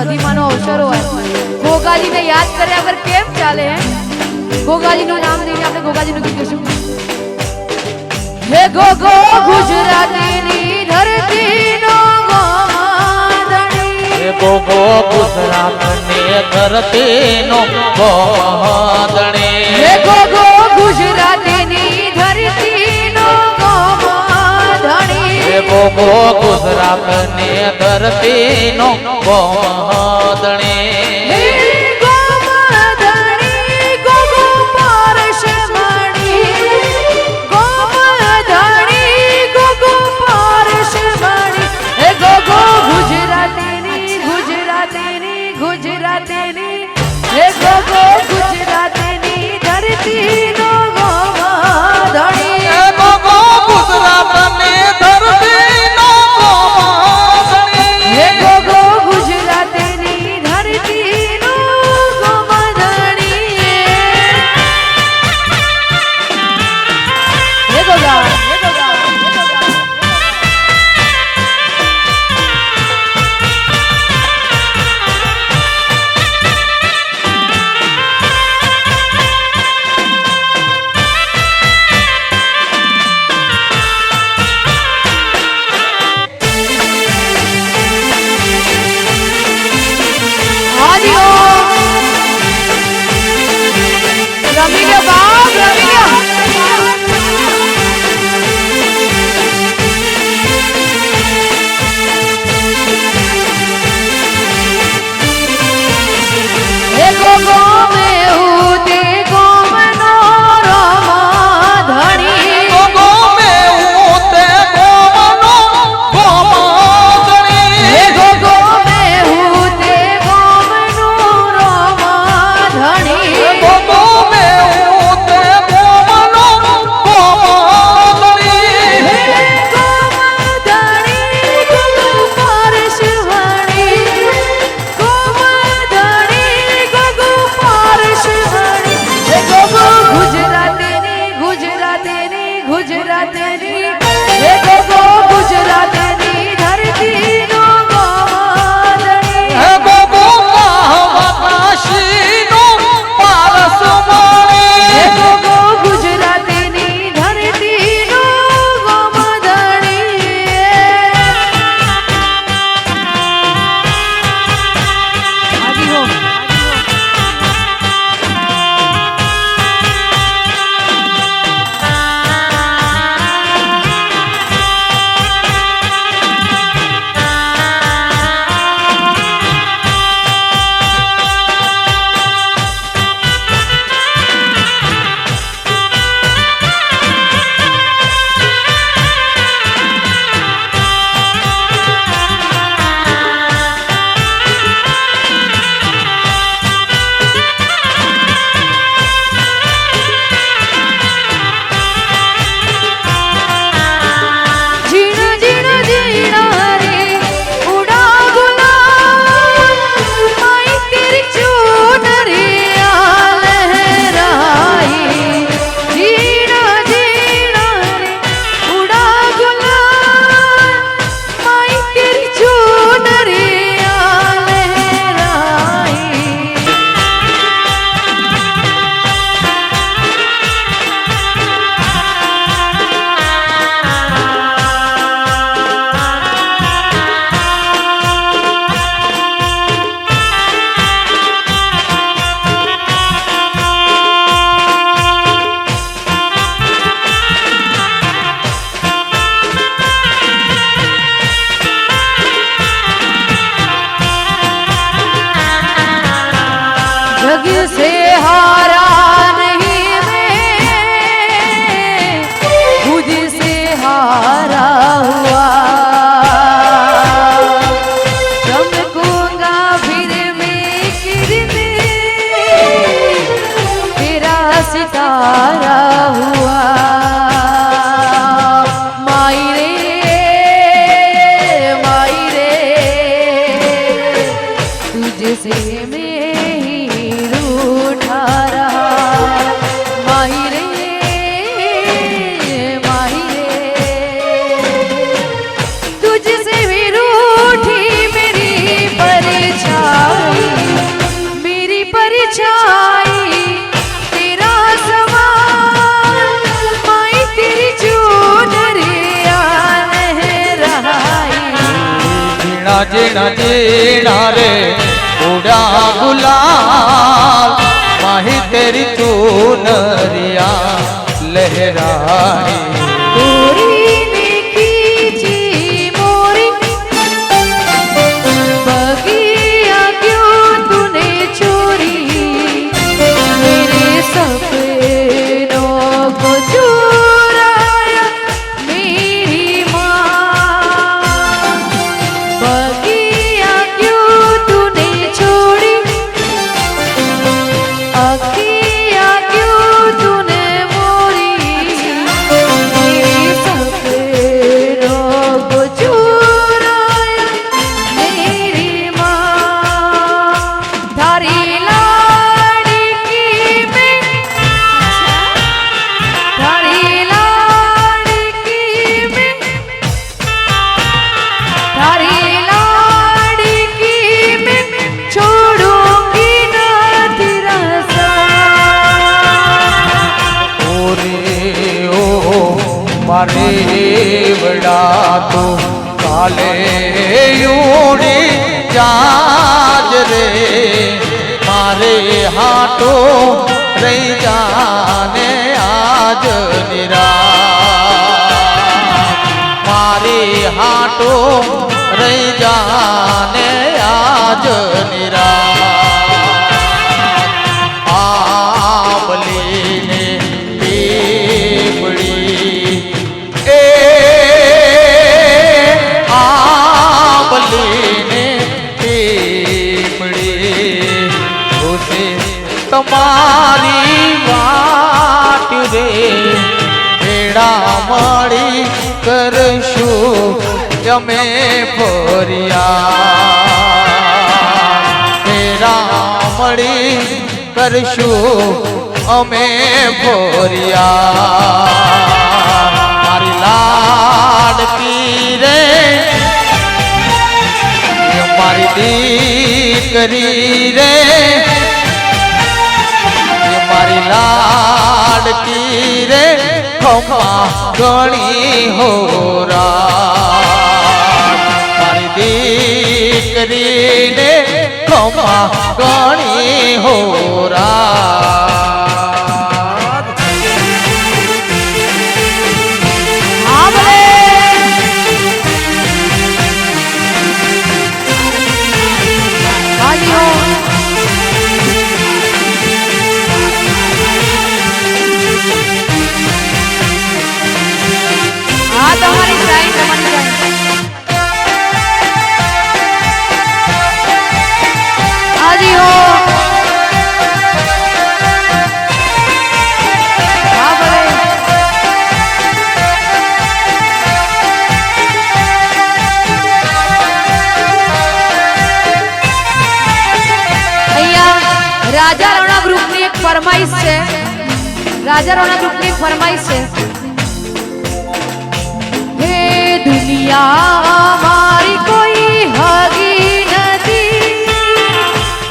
સદીમાનો અવસર હોય ગોગાજીને યાદ કર્યા વગર કેમ ચાલે હે ગોગાજીનું નામ લઈને આપણે ગોગાજીનું ગીત ગાઈશું હે ગોગો ગુજરાતની ધરતીનો ગોધણી હે ગોગો ગુજરાતની ધરતીનો ગોધણી હે ગોગો ગુજરાતની ધરતીનો ગોધણી હે ગોગો ગુજરાતની ધરતીનો ગોધણી હે ગોગો ગુજરાતની ધરતીનો ગોધણી હે ગોગો ગુજરાતની ધરતીનો ગોધણી હે ગોગો ગુજરાતની ધરતી ઝીણા ઝીણા રે ઉડા ગુલાલ માહી તેરી ચૂનરિયા લહેરાઈ गोरी ने खींची मोरी बगिया क्यों तूने चोरी मेरे सपनों को चुराया मेरी माँ बगिया क्यों तूने छोड़ी अखियाँ क्यों तूने मोरी मेरे सपनों को चुराया मेरी माँ थारी लाडकी में थारी लाडकी में थारी लाडकी में छोड़ूंगी ना तेरा साथ ઓરે ઓ મારે વડા તો કાલે યુડી જાજ રે મારે હાટો રહી જાને આજ નિરાત મારે હાટો રહી જાને આજ નિરાત આંબલીને પીપળી એ આંબલીને પીપળી ખુશી તમારી વાટ રે ભેડા મળી કરશું અમે ફરિયાદ ભેડા મળી કરશું અમે ફરિયાદ મારી લાડકી રે મારી દીકરી રે મારી લાડકી રે ખમા ગણી હોરા મારી દીકરીને ખમા ગણી હોરા આંબલે હાજી હો હા તમારી સાઈન તમારી સાઈન હાજી હો હા ભલે અહીંયા રાજા રણા ગ્રુપની એક ફરમાઈશ છે રાજા રણા ગ્રુપની એક ફરમાઈશ છે હે દુનિયા મારી કોઈ હગી નથી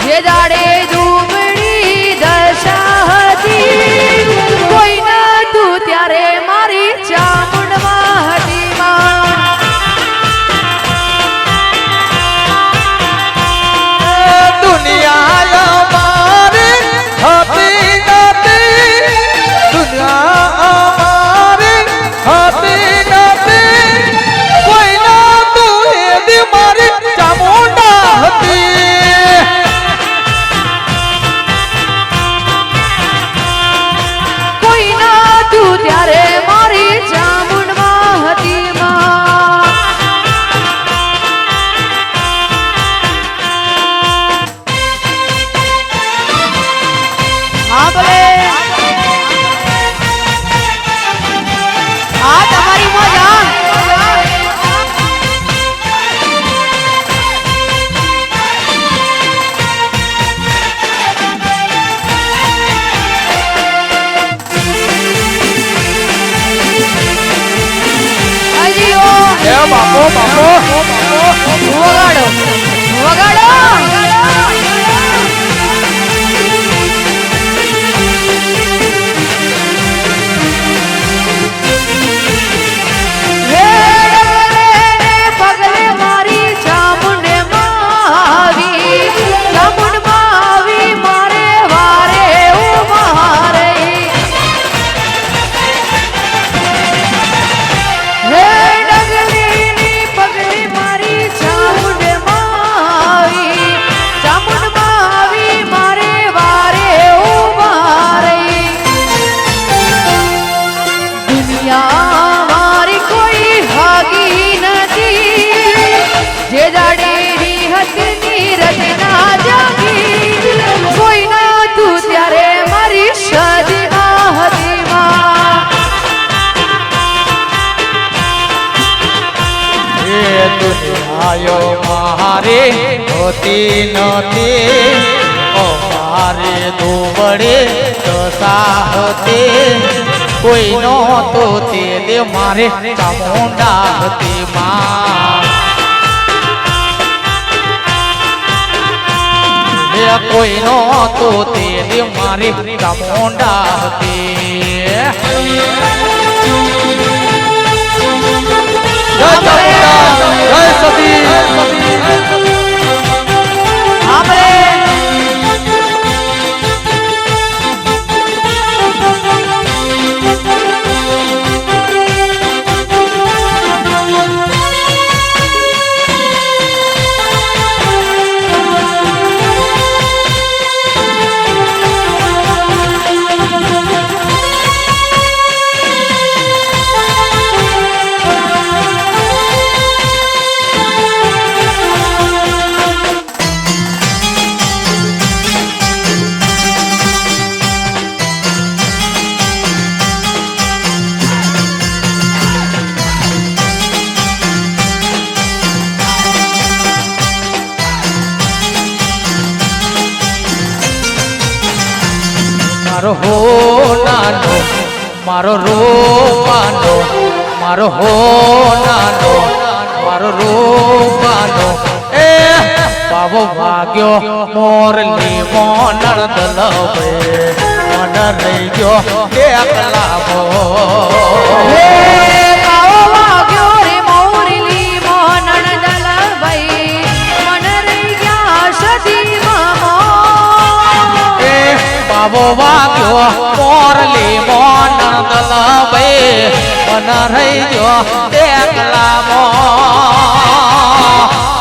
જે દાડે દુબળી દશા હતી કોઈ નતું ત્યારે મારી ચામુંડમાં હતી માં દુનિયા અમારી હતી નથી દુનિયા અમારી હતી નથી કોઈ નતું એ દી મારી ચામુંડા હતી કોઈ નતું ત્યારે મારી ચામુંડમાં હતી માં હા ભલે હા તમારી મજા હાજી ઓ એ બાપો બાપો વગાડો વગાડો હે ડગલે ને પગલે મારી ચામુંડ એ દુનિયાયો મારે હોતી નથી અમારે દુબળે દશા હતી કોઈનો તો તે દે મારે ચામુંડા હતી માં કોઈનો તો તે દે મારે ચામુંડા હતી જય ચામુંડા જય સતી મારો હો નાનો મારો રૂપાનો મારો હો નાનો મારો રૂપાનો એ બાબો ભાગ્યો મોરલી મોનણ દલવે મન રહી ગયો એકલા મો બાબો વાગ્યો મોરલી મોન દલવે મન રહી ગયો એકલા મો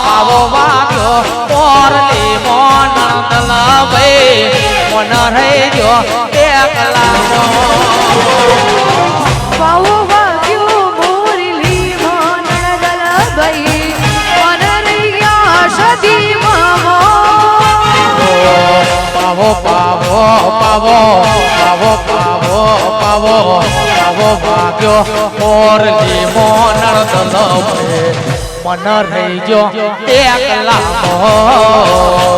બાબો વાગ્યો મોરલી મોન દલવે મન રહી ગયો એકલા મો બાવો વાગ્યો મોરલી મોન દલવે મન રહી ગયા સદી મામો પાવો પાવો પાવો પાવો પાવો પાવો પાવો ભાગ્યો મોરલી મોનણ દલવે મન રહી ગયો એકલા મો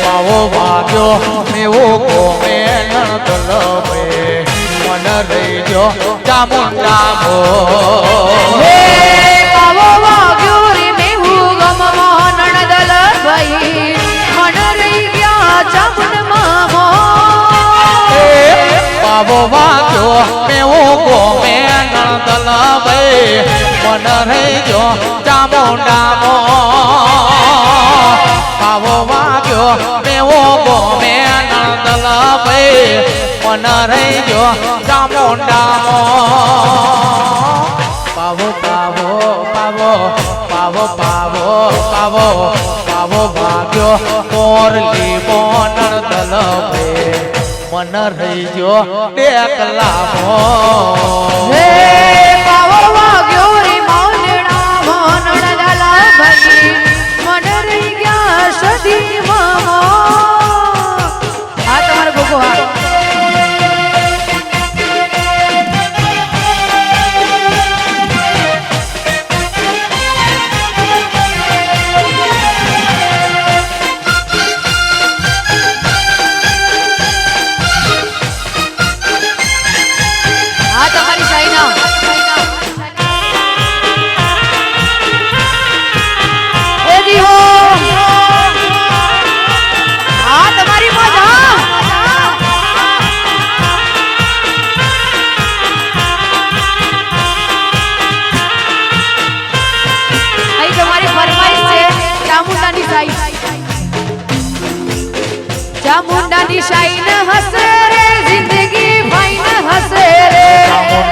પાવો વાગ્યો મેવો ગોમે દલવે મન રહી ગયો ચામુંડા મો બાવો વાગ્યો રે મેવું ગમ મોનણ દલવે મન રહી ગયા ચામુંડ મામો બાવો વાગ્યો મેવો ગોમે દલવે મન રહી ગયો ચામુંડા મો બાવો વાગ્યો મેવો ગોમે દલવે મન રહી ગયો ચામુંડા મો પાવો પાવો પાવો પાવો પાવો પાવો પાવો ભાગ્યો મોરલી મોનણ દલવે મન રહી ગયો એકલા મો હે બાવો વાગ્યો રે મોનણા મોનણ દલવે મન રહી ગયા સદી મામો આ તમારો ગોગો હા તમારી સાઈના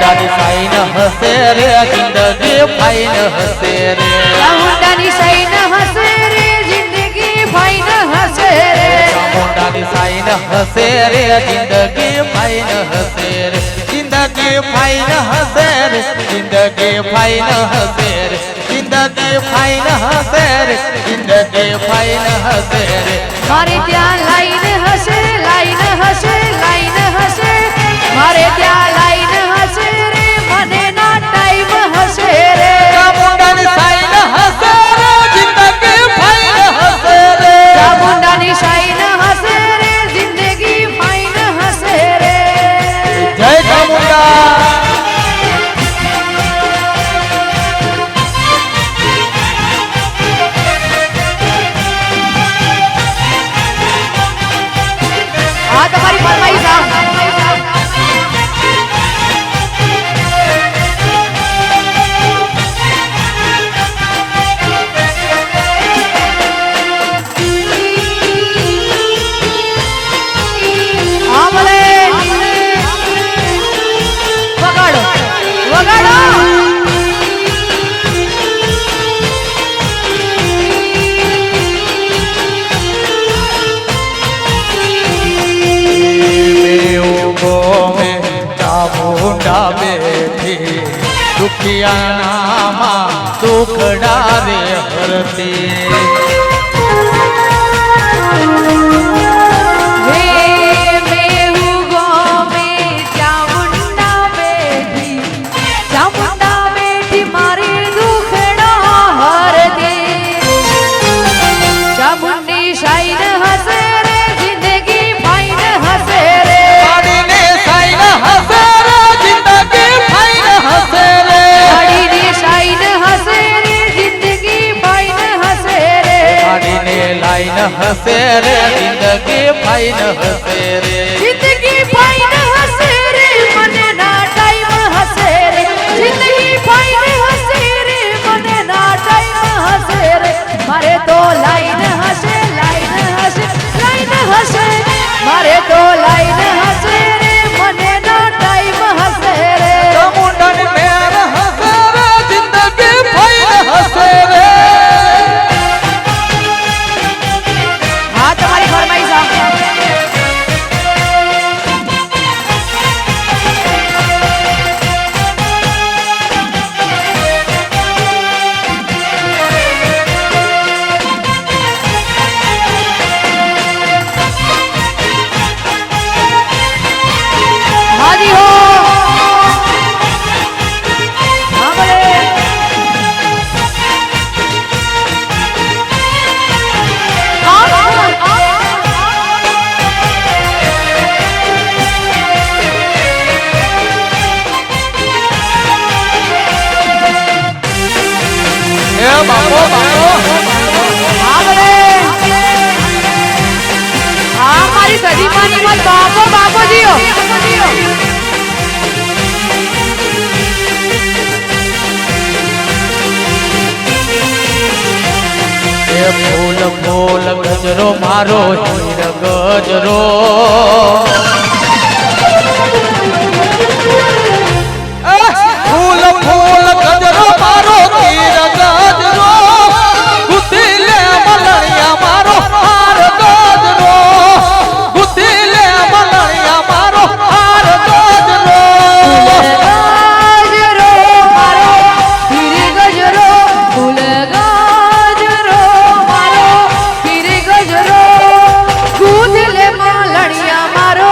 ચામુંડાની સાઈન હસે રે જિંદગી ફાઈન હસે રે ચામુંડાની સાઈન હસે રે જિંદગી ફાઈન હસે રે ચામુંડાની સાઈન હસે રે જિંદગી ફાઈન હસે રે જિંદગી ફાઈન હસે રે જિંદગી ફાઈન હસે રે જિંદગી ફાઈન હસે રે જિંદગી ફાઈન હસે રે મારે ત્યાં લાઈન હશે લાઈન હશે લાઈન હશે મારે ત્યાં લાઈન હશે રે મને ના ટાઈમ હશે રે ચામુંડાની સાઈન હસે રે જિંદગી ફાઈન હસે રે ચામુંડાની સાઈન હશે રે જિંદગી ફાઈન હશે રે જય ચામુંડા આ તમારી ફરમાઈશ આ હા ભલે વગાડો વગાડો ચામુંડા બેઠી દુખિયાનામાં દુખડા રે હરતી હસે રે જિંદગી ફાઈન હસે રે જિંદગી ફાઈન હશે રે મને ના ટાઈમ હશે રે જિંદગી ફાઈન હશે રે મને ના ટાઈમ હશે રે મારે તો લાઈન હશે લાઈન હશે લાઈન હશે મારે તો લાઈન હશે રે મને ના ટાઈમ હશે રે ચામુંડાની મેર હસે રે જિંદગી ફાઈન હસે રે હા તમારી ફરમાઈશ આ હાજી હો હા ભલે એ બાપો બાપો હા ભલે હા મારી સદીમાની મત બાપો બાપો જીઓ એ ફૂલ ફૂલ ગજરો મારો હીર ગજરો ફૂલ ફૂલ ગજરો મારો હીર ગજરો ગુથી લે મલણિયા મારો હાર ગજરો ગુથી લે મલણિયા મારો હાર ગજરો ગજરો મારો પીરે ગજરો ફૂલ ગજરો મારો પીરે ગજરો ગૂંથલે માલણિયા મારો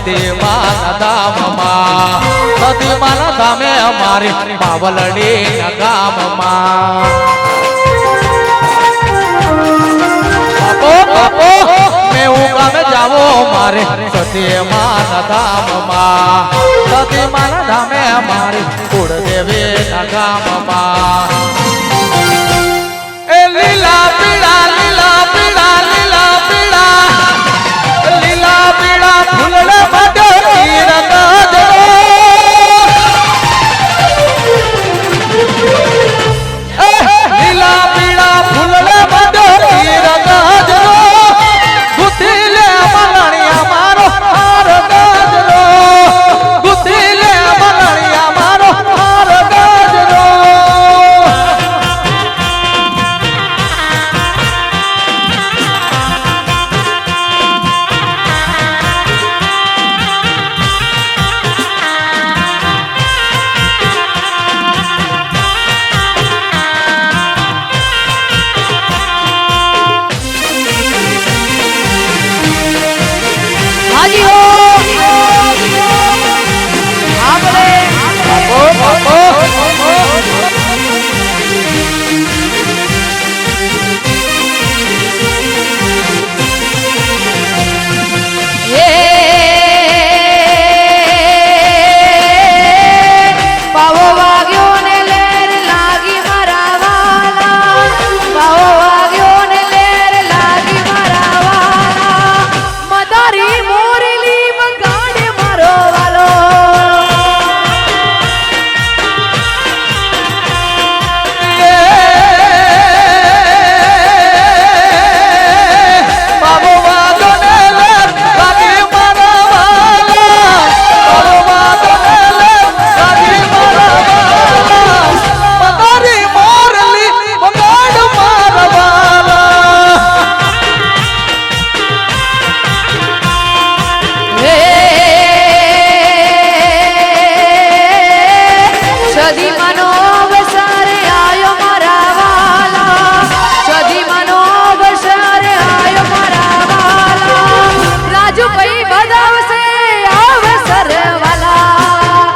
સતીમાના ધામમાં સતીમાના ધામે અમારી બાવલડીના ગામમાં બાપો મેં હું ગામે જાવો મારે સતીમાના ધામમાં સતીમાના ધામે અમારી કુળદેવીના ગામમાં એ લીલા પીળા લીલા પીળા લીલા પીળા લીલા પીળા ફૂલને માટે રંગાજરો લીલા પીળા ફૂલને માટે રંગાજરો ગુથી લે મલણિયા મારો હાર ગાજરો ગુથી લે મલણિયા મારો હાર ગાજરો હાજી હો હા બોલે પાવો વાગ્યો ને લેર લાગી મારા વાલા પાવો વાગ્યો ને લેર લાગી મારા વાલા મદારી મોરલી વગાડે મારો વાલો બાબો વાગો ને લાગી મારા વાલા બાબો વાગો ને લાગી મારા વાલા મદારી મોરલી વગાડ મારા વાલા હે સદી મનો વસારે આયો મારા વાલા સદી મનો વસારે આયો મારા વાલા રાજુ ભાઈ બજાવશે અવસર વાલા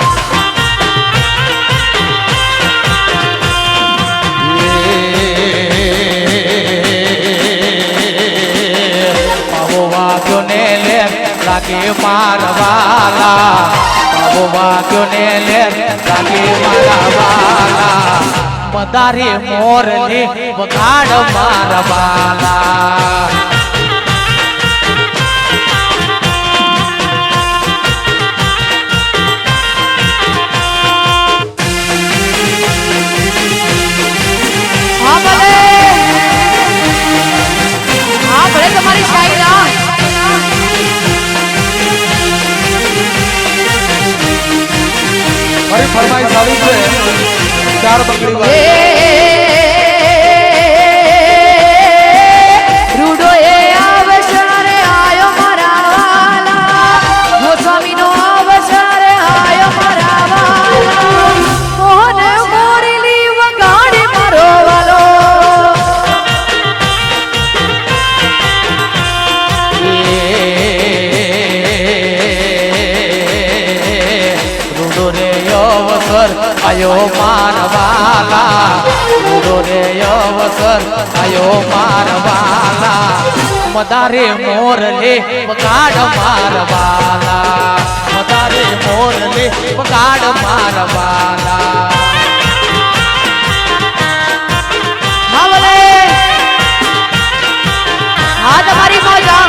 બાબો વાગ્યો ને લે લાગે મારવાલા બાબો વાગ્યો ને લે લાગે મારવાલા મદારી મોરલી વગાડ મારવાલા હા ભલે તમારી શાયરી મારી ફરમાઈશ આવી છે ચાર બકરી રૂડો એ અવસરે આયો મારા વાલા ગોસ્વામીનો અવસરે આયો મારા વાલા મોહન મોરલી વગાડે મારો વાલો રૂડો રે અવસર આયો મારવાલા રૂડો રે અવસર આયો મારવાલા મદારે મોરલે વગાડ મારવાલા મદારે મોરલે વગાડ મારવાલા હા ભલે હા તમારી મોજા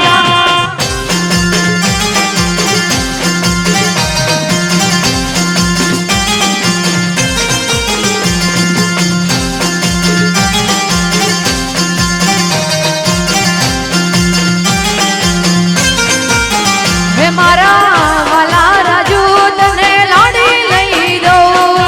હે મારા વાલા રાજુ તને લાડી લઈ દઉં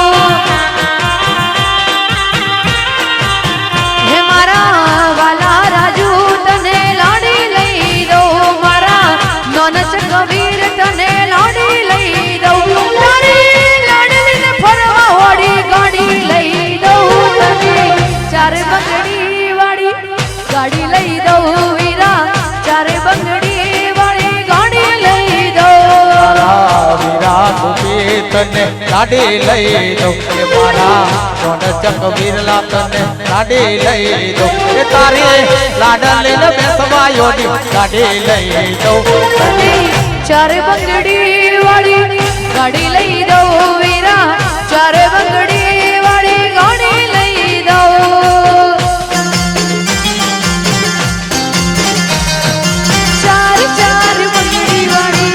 તને લાડી લઈ દઉં એ મારા રોનચક વિરલા તને લાડી લઈ દઉં એ તારી લાડલીને બેસવાયો ગાડી લઈ દઉં ચાર બંગડી વાળી ગાડી લઈ દઉં વીરા ચાર બંગડી વાળી ગાડી લઈ દઉં ચાર ચાર બંગડી વાળી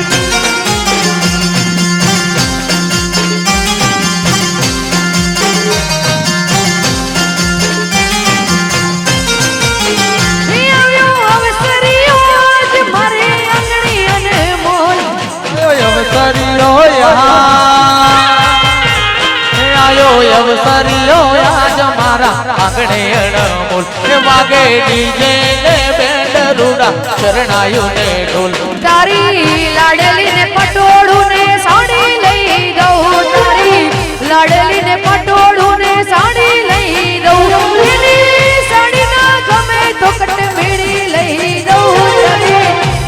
અવસરીઓ આજ મારા આંગણે અણમોલ એ વાગે ડીજે ને બેન્ડ રૂડા શરણાયું ને ઢોલ તારી લાડલી ને પટોળું ને સાડી લઈ દઉં તારી લાડલી ને પટોળું ને સાડી લઈ દઉં એની સાડી ના ગમે તો કટ મેળી લઈ દઉં તારી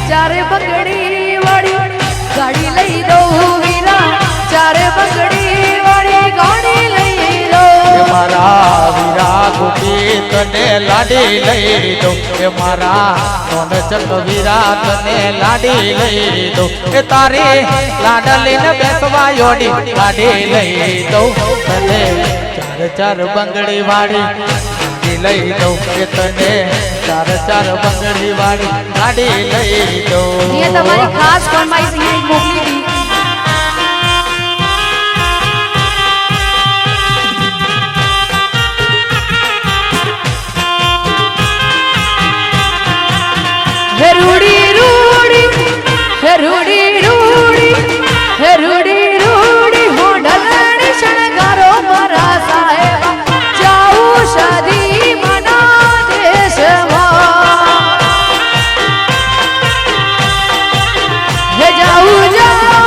ચારે બંગડી વાળી ગાડી લઈ દઉં વીરા ચારે બંગડી વાળી ગાડી લઈ દઉં મારા વીરા ગોપી તને લાડી લઈ દઉં એ મારા રોનચક વીરા તને લાડી લઈ દઉં એ તારી લાડલીને બેસવાયો ગાડી લઈ દઉં તને ચાર ચાર બંગડી વાળી લઈ દઉં એ તને ચાર ચાર બંગડી વાળી ગાડી લઈ દઉં ये તમારી ખાસ ફરમાઈશ અહીં મોકલી હતી હે રૂડી રૂડી હે રૂડી રૂડી હે રૂડી રૂડી હું ઢલણી શણગારો મારા સાહેબ જાઉં શાદી મના દેશમાં હે જાઉં જાઉં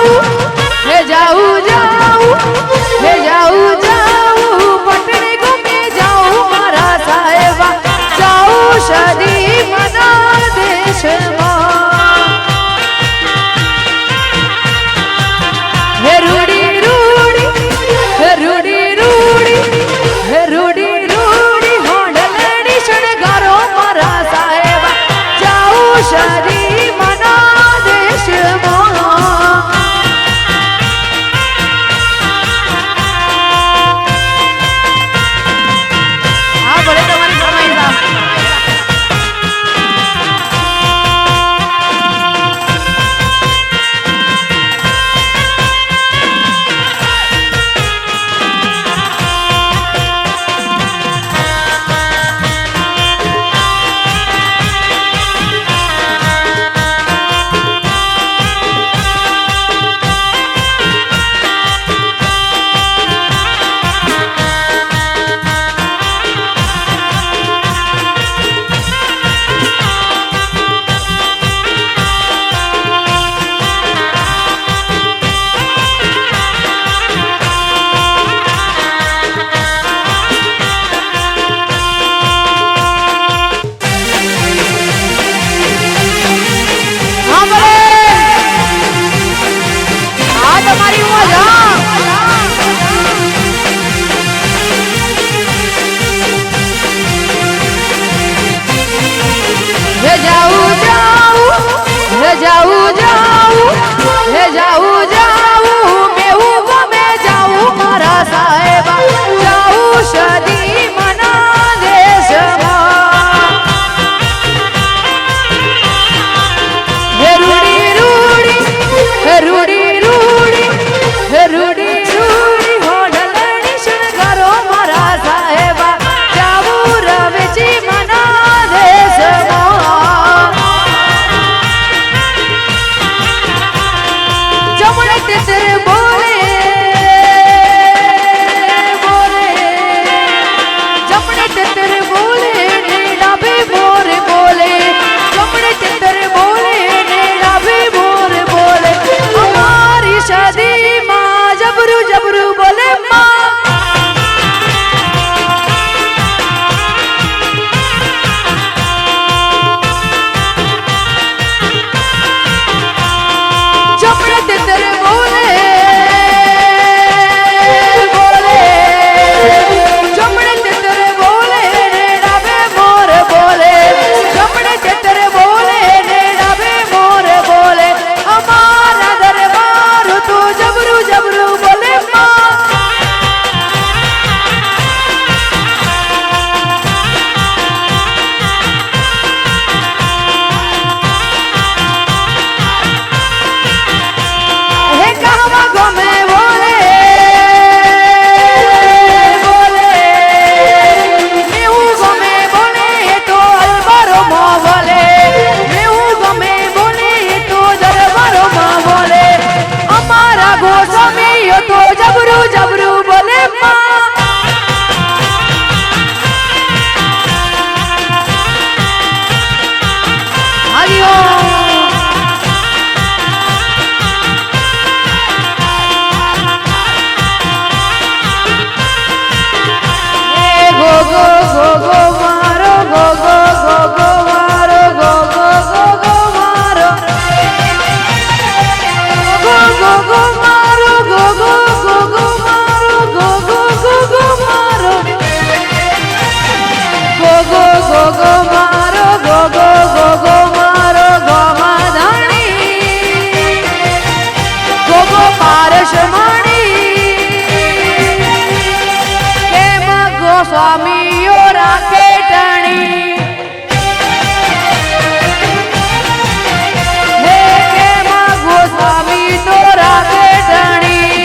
ગોસ્વામીઓ રાખે ટણી હે કેમાં ગોસ્વામી તો રાખે ટણી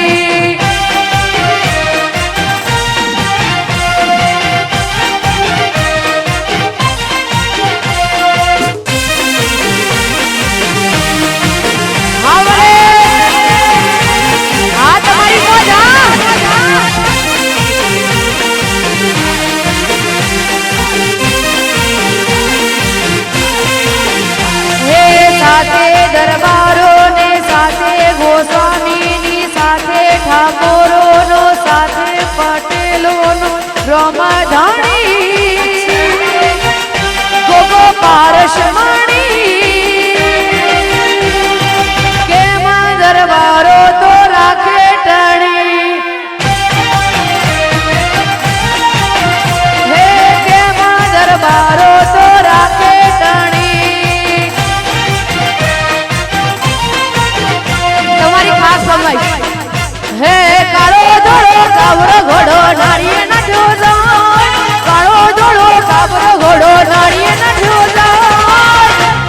દરબારો ને સાથે ગોસ્વામીની સાથે ઠાકોરોનો સાથે પટેલોનો રમધાણી ગોગો પારસમણી કેમાં દરબારો તો રાખે ટણી હે કેમાં દરબારો તો રાખે ટણી હે કાળો ધોળો કાબરો ઘોડો નારીએ નાઠ્યો જાય કાળો ધોળો કાબરો ઘોડો નારીએ નાઠ્યો જાય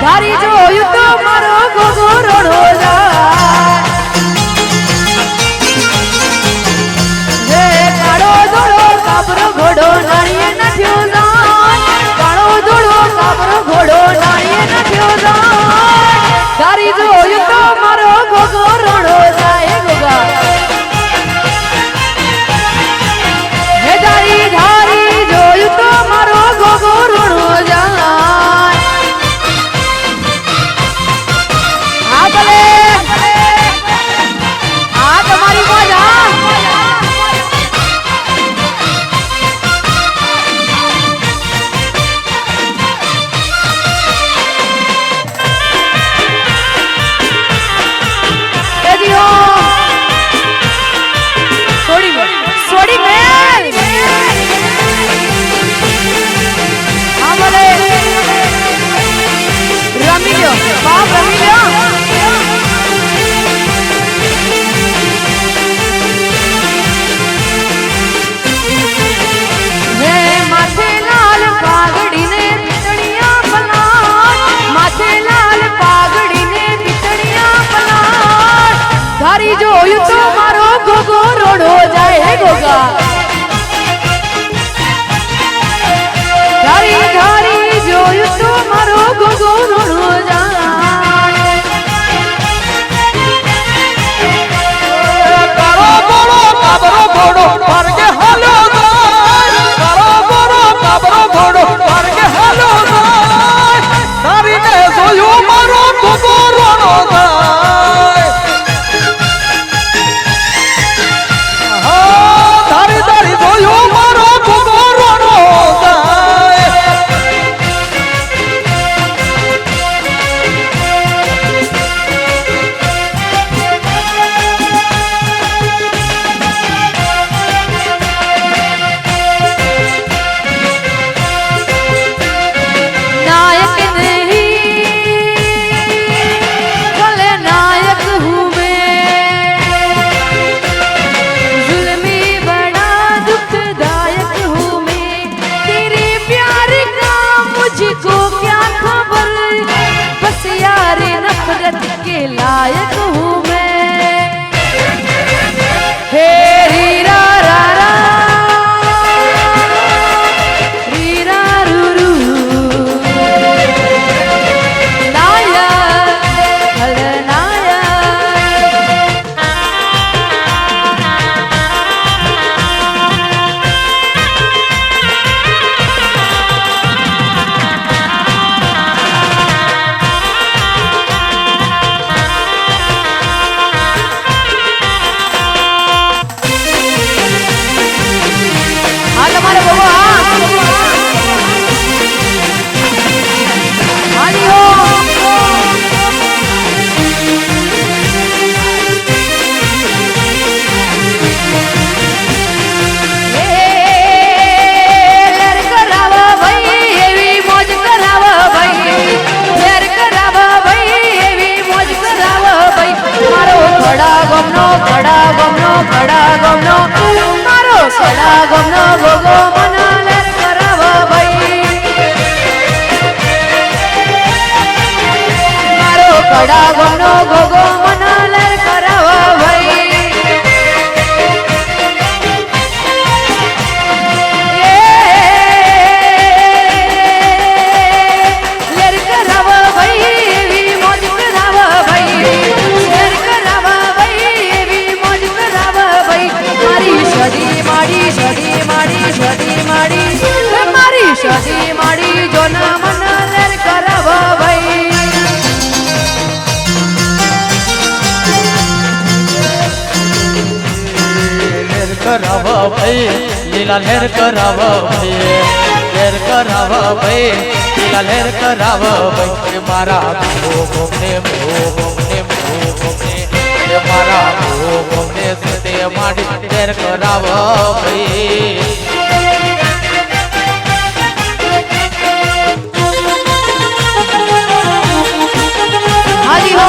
ધારી જોયું તો મારો ગોગો રોડો જાય હે કાળો ધોળો કાબરો ઘોડો નારીએ નાઠ્યો જાય કાળો ધોળો કાબરો ઘોડો નારીએ નાઠ્યો જાય ધારી જોયું તો મારો ગોગો રોડો જાય ગોગા ધારી જોયું તો મારો ગોગો રોડો જાય આ ભલે આ તમારી મજા સોડી મેલ રમી લ્યો બાપ રમી લ્યો હે માથે લાલ પાઘડીને પીતળિયા પલાટ માથે લાલ પાઘડીને પીતળિયા પલાટ ધારી જોયું તો મારો ગોગો રોડો જાય હે ગોગા ધારી ધારી જોયું તો મારો ગોગો રોડો જાય કાળો ગોળો કાબરો ઘોડો માર્ગે હાલો જાય કાળો ગોળો કાબરો ઘોડો માર્ગે હાલો જાય ધારીને જોયું મારો ગોગો રોડો જાય ધારી ધારી જોયું મારો ગોગો રોડો જાય नायक नहीं भले नायक हूँ मैं जुल्मी बड़ा दुखदायक हूँ मैं तेरे प्यार का मुझको क्या खबर बस यार नफरत के लायक हूँ मैं हे रीरा रा रा रीरा रू रू ભાઈ લીલા લહેર કરાવ ભાઈ લહેર કરાવ ભાઈ લીલા લહેર કરાવ ભાઈ મારા ગોમને મારા ગોમને તે માડી લહેર કરાવ ભાઈ હાજી હો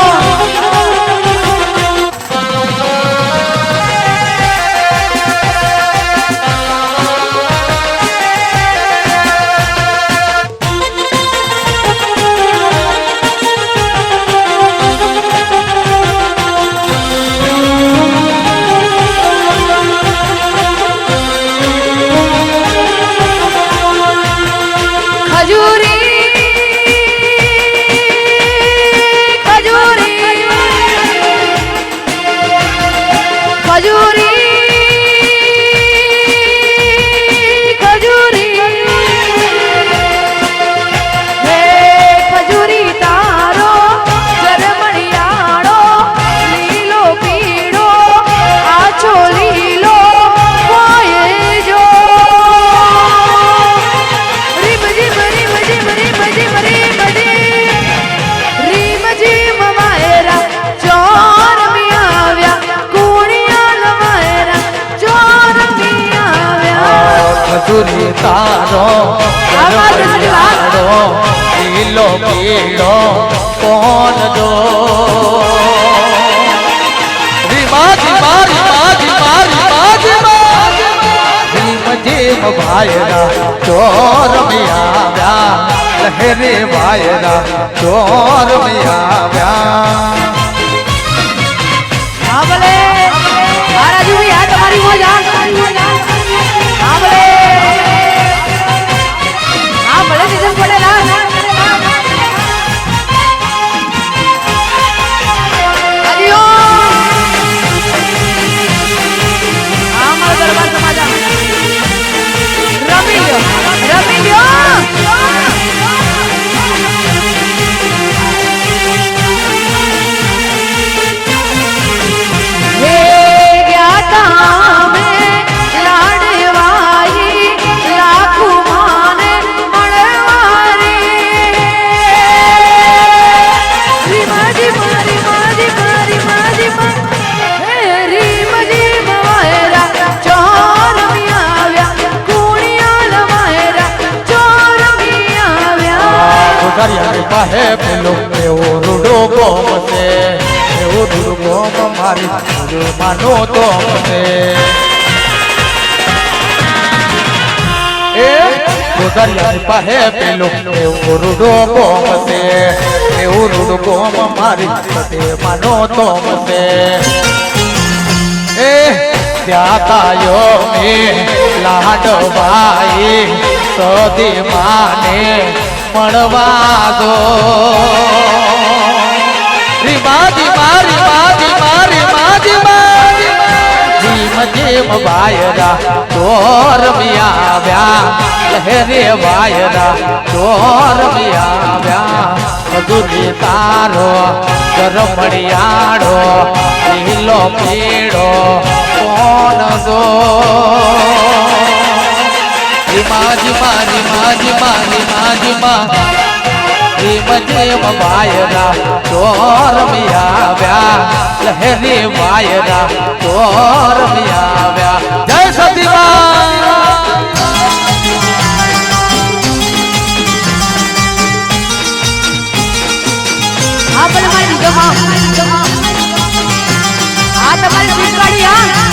ખજૂરી તારો પીલો પીલો કોણ જો ભાઈરા ચોર આવ્યા લહેરે ભાઈરા ચોર આવ્યા હા ભલે રાજુ ભાઈ આ તમારી મોજ હા ભલે સીઝન પડેલા હે પેલો એવો રૂડો ગોમ છે એવો રૂડો ગોમ મારી માનો તો મને એ ગોદરિયા પાસે પેલો એવો રૂડો ગોમ છે એવો રૂડો ગોમ મારી માનો તો મને એ ત્યાં તાયો મે લાડભાઈ સદી માને મળવા દો માજી મારી માજી મારી માજી માજી જીમ જીમ વાયરા ચોર આવ્યા લહેરે વાયરા ચોર આવ્યા મધુરી તારો ગરમડિયાળો લીલો પીળો કોણ દો માજી મારી માજી મારી માજી મજે વાયરા ચોર આવ્યા લહેરી વાયરા ચોર આવ્યા જય સતીમાં હા ભલે મારી દીધો હા તમારી ફીટવાડી હા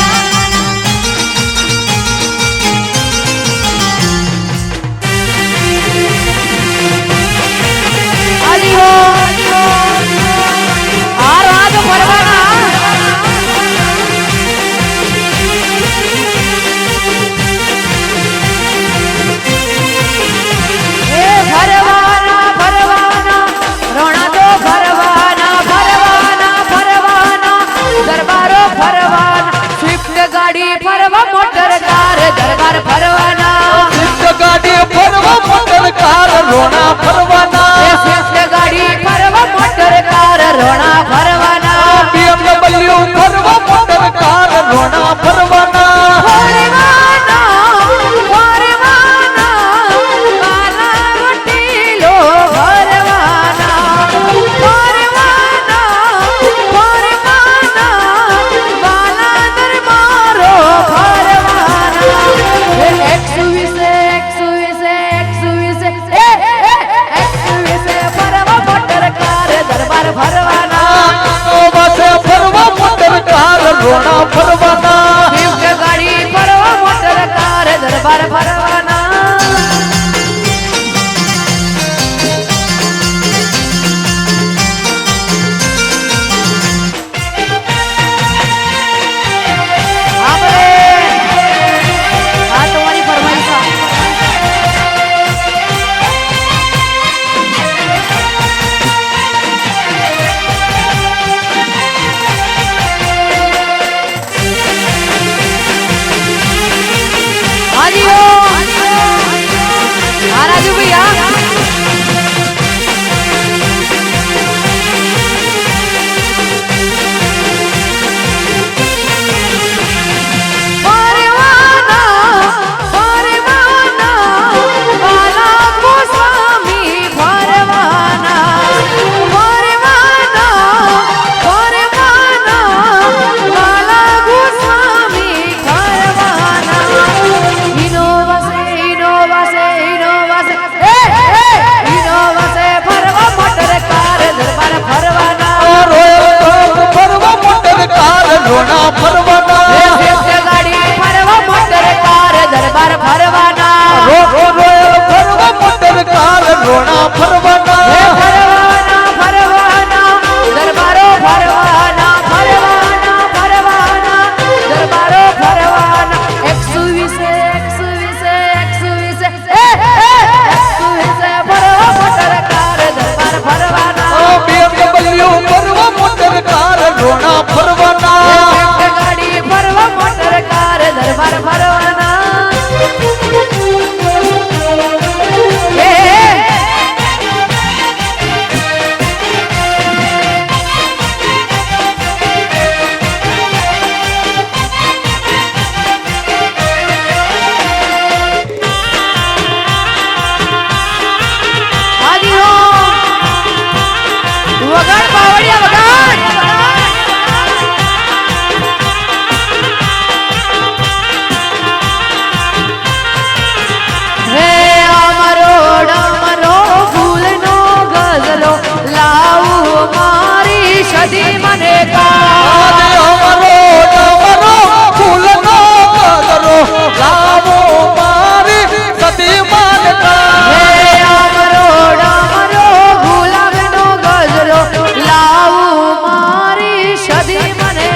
સદી મને આજે અમારો ડમરો ફૂલનો ગજરો લાવો મારી સતી માનતા હે અમરો ડમરો ગુલાબનો ગજરો લાવું મારી સદી મને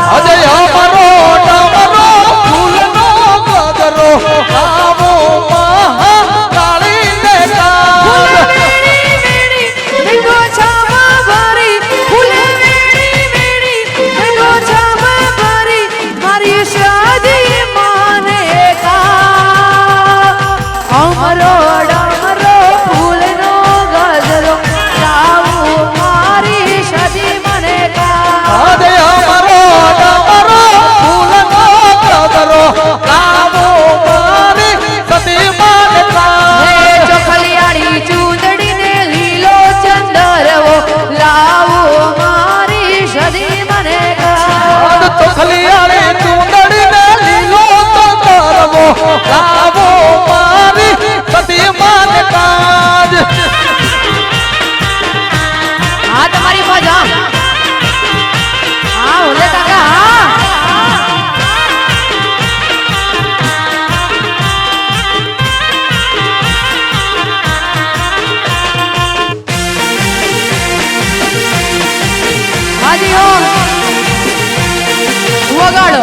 આજે અમારો ડમરો ફૂલનો ગજરો લાવો મહાકાળીને કાજ આજે અમારો ડમરો ફૂલનો ગજરો લાવો મારી સતી માનતા ચૂંદડીને લીલો ચંદરવો લાવો મારી સદી મને આજ ચોખલિયાળી ચૂંદડીને લીલો ચંદરવો લાવો મારી સતી માનતા હા તમારી મજા હા ઓલે કાકા હા હાજી હો વગાડો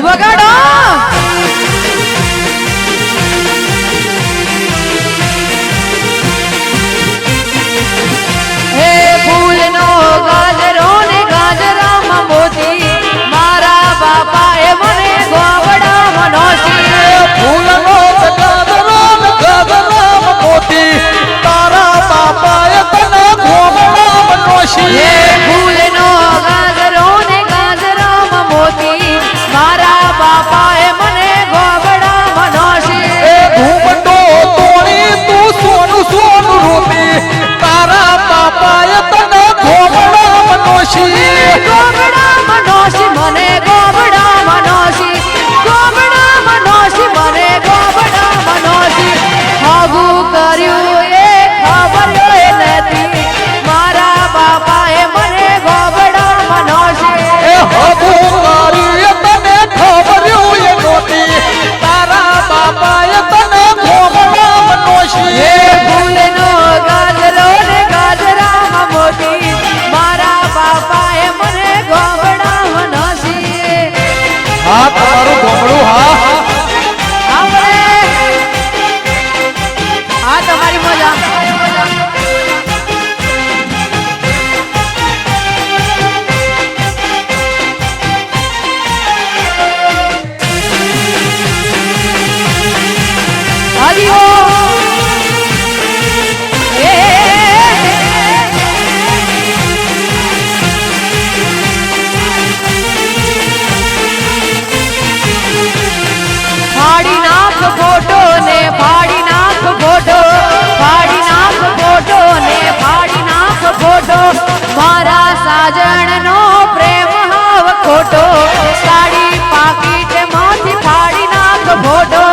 વગાડો હે ફૂલનો ગાજરો ને ગાજરામાં મોતી મારા બાપાએ મને ગોવડામાં નોશી ફૂલનો ગજરો ને ગજરામ મોતી તારા બાપાએ તને ઘોમડામાં નોશી હે ફૂલનો ગાજરો ને ગાજરામાં મોતી મારા બાપાએ મને ગોવડામાં નોશી એ ઘૂમટો તોડી તું સોનું સોનું રૂપી તારા બાપાએ તને ઘોમડામાં નોશી ગોવડામાં નોશી મને ગોવડામાં નોશી ગોવડામાં નોશી મને ગોવડામાં નોશી હાગું કર્યું એ ખબર એ નથી મારા બાપાએ મને ગોવડામાં નોશી એ હબું કરી તને ખબર્યું એ નોતી તારા બાપાએ તને ઘોમડામાં નોશી હે ફૂલનો ગાજરો ને ગાજરામાં મોતી મારા બાપાએ મને ગોવડામાં નોશી હા તમારું ઘોમડું હા આપણે હા તમારી મજા હાજી હો ફાડી નાખ ફોટો ને ફાડી નાખ ફોટો ફાડી નાખ ફોટો ને ફાડી નાખ ફોટો મારા સાજણનો પ્રેમ હાવ ખોટો સાડી પાકીટ માંથી ફાડી નાખ ફોટો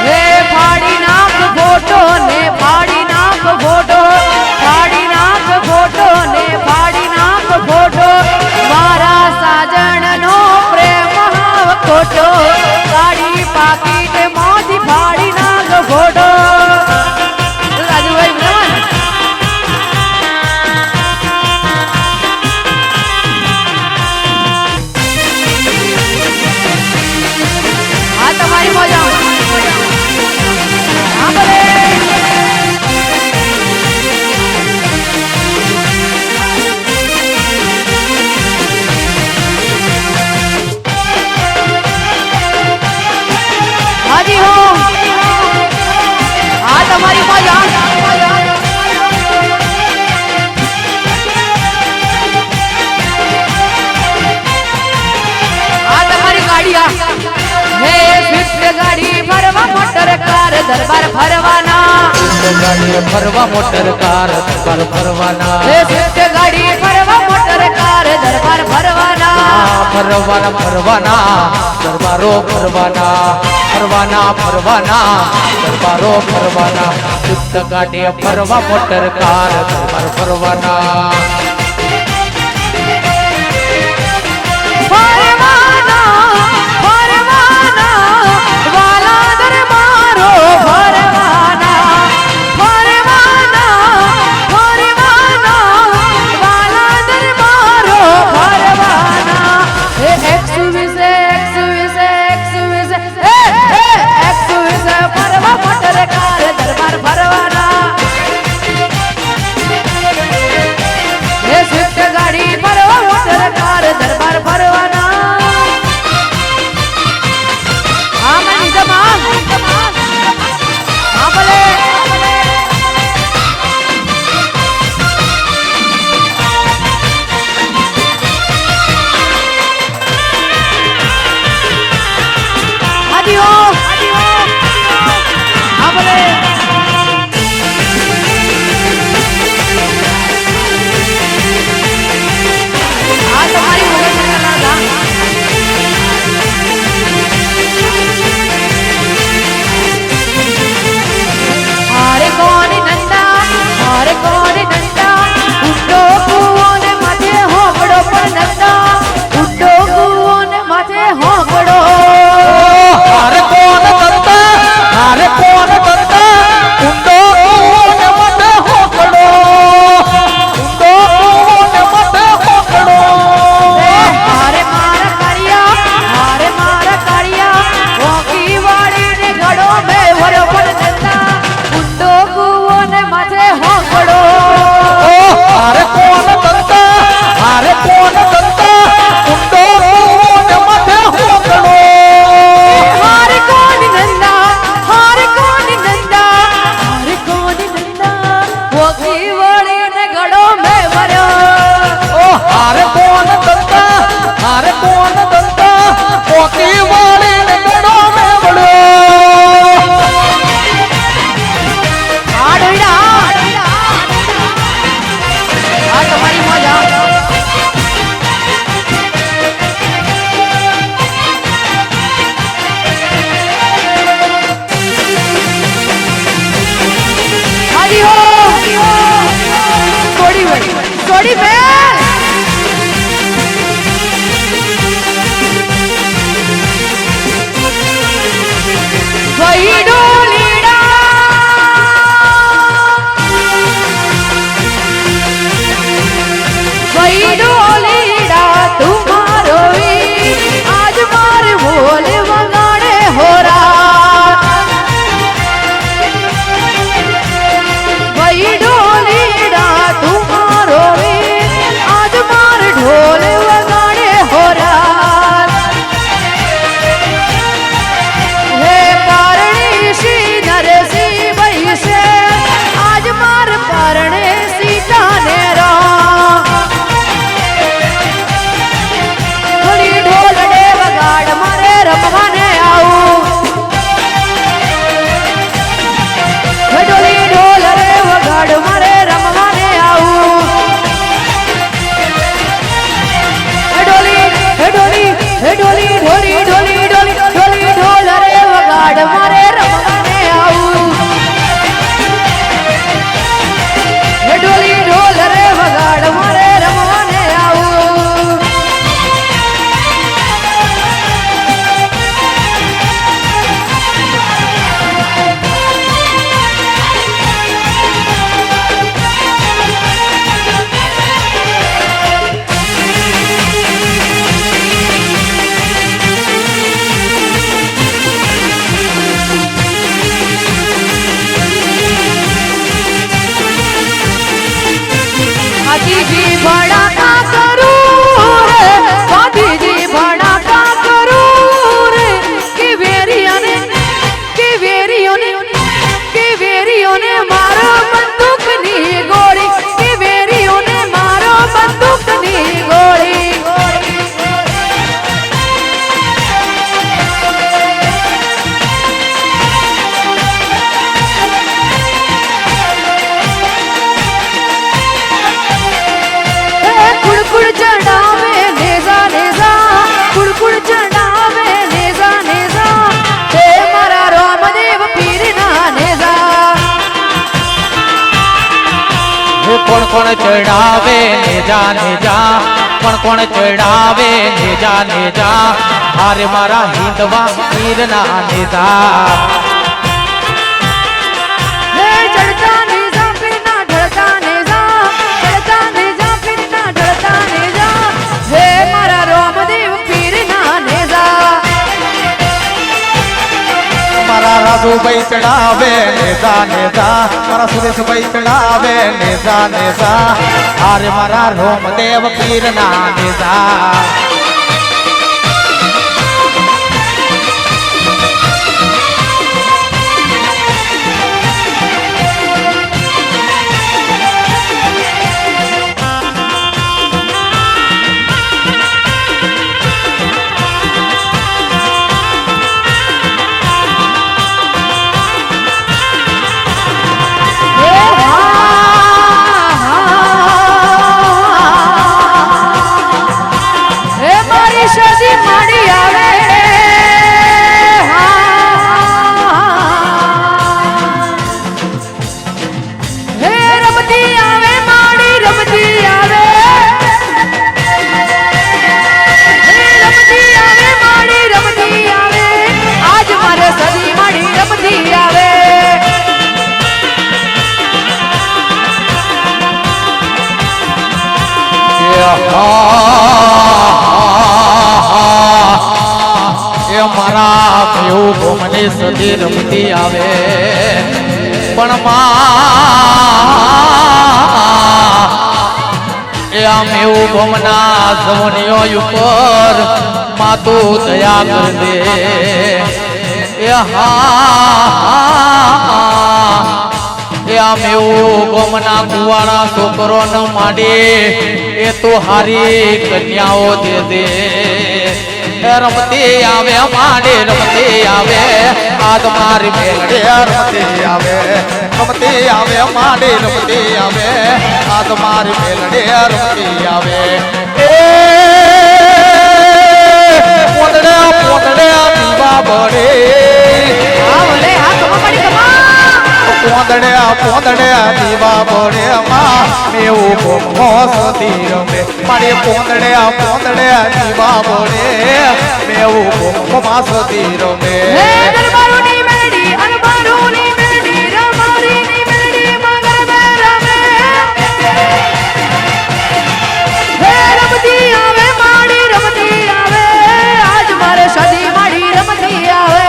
હે ફાડી નાખ ફોટો ને ફાડી નાખ ફોટો ફાડી નાખ ફોટો ને ફાડી નાખ ફોટો મારા સાજણનો પ્રેમ હાવ ખોટો સાડી પાકીટ માંથી ફાડી નાખ ફોટો રાજુભાઈ બરાબર હા તમારી મજા હા ભલે હાજી હો હા તમારી મજા હા તમારી ગાડી હે સ્વિફ્ટ ગાડી ફરવા મોટર કાર દરબાર ફરવાના ગાડી ફરવા મોટર કાર દરબાર ફરવાના હે સ્વિફ્ટ ગાડી ફરવા મોટર કાર દરબાર ફરવાના ફરવાના ફરવાના દરબારો ફરવાના ફરવાના ફરવાના દરબારો ફરવાના યુદ્ધ ગાડે ફરવા મોટર કાર દરબાર ફરવાના કોણ ચડાવે ને જા કોણ ચડાવે ને જા હારે મારા હિંદવા પીરના નેજા હે ચડતા ને જા ફિર ના ઢળતા ને જા ચડતા ને જા ફિર ના ઢળતા ને જા હે મારા રામદેવ પીર ના ને જા મારા રાજુભાઈ ચડાવે નેજા મારા સુરેશભાઈ ચડાવે નેજા હારે મારા રોમદેવ પીરના નેજા મારા કેવું ગોમને સદી રમતી આવે પણ એ આમ એવું ગોમના જવનીઓ ઉપર માતું દયા કર દે એ એ આમ એવું ગોમના કુવાણા છોકરો ન માંડી એ તો હારી કન્યાઓ દે રમતી આવે માંડી રમતી આવે આજ મારી મેળે રમતી આવે માંડી રમતી આવે આજ મારી મેળે રમતી આવે એ પોતડે દીવા બળે આવલે આ કમા પડી કમા પોંદડે દીવા બળે માં મેવું ગોમો સતી રમે મારે પોંદડે દીવા બળે મેવું ગોમો માં સતી રમે હે દરબારોની મેલડી અનબારોની મેલડી રમારીની મેલડી મગર મે રમે હે રમતી આવે માડી રમતી આવે આજ મારે સદી માડી રમતી આવે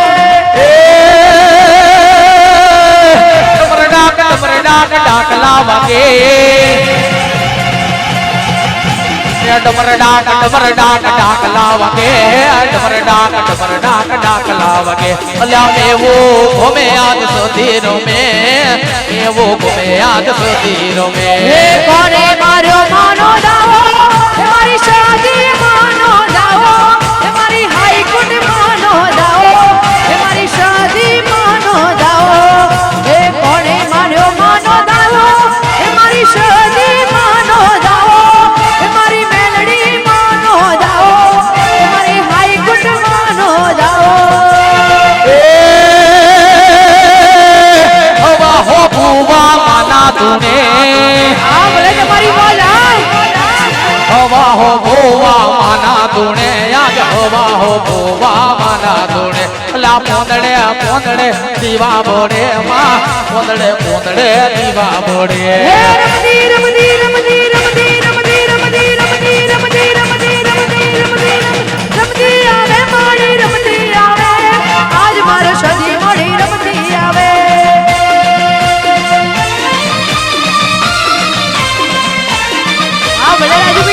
ડાકલા વાગે ડમર ડાક ડાકલા વાગે ડાકલા વાગે અલ્યા મેવું ઘોમે આજ સુધી રમે મેવું ઘોમે આજ સુધી રમે હે કોને માર્યો માનો દાવો હે મારી શાદી માનો દાવો હે મારી હાઈકોર્ટ માનો દાવો હે મારી શાદી માનો દાવો હે કોને માર્યો માનો દાવો હે મારી શાદી માનો દાવો હે મારી મેલડી માનો દાવો હે મારી હાઈકોર્ટ માનો દાવો હવા હો ભુવા માના તુને આ બોલે તમારી બોલા હવા હો ભુવા માના તુને આજ હવા હો ભુવા માના તુને લા પોંદડે દીવા બોડે માં પોંદડે દીવા બોડે હે રમતી રમતી રમતી રમતી રમતી રમતી રમતી રમતી રમતી રમતી રમતી રમતી આવે મારી રમતી આવે આજ મારે સદી મારી રમતી આવે આ ભલે રાજુ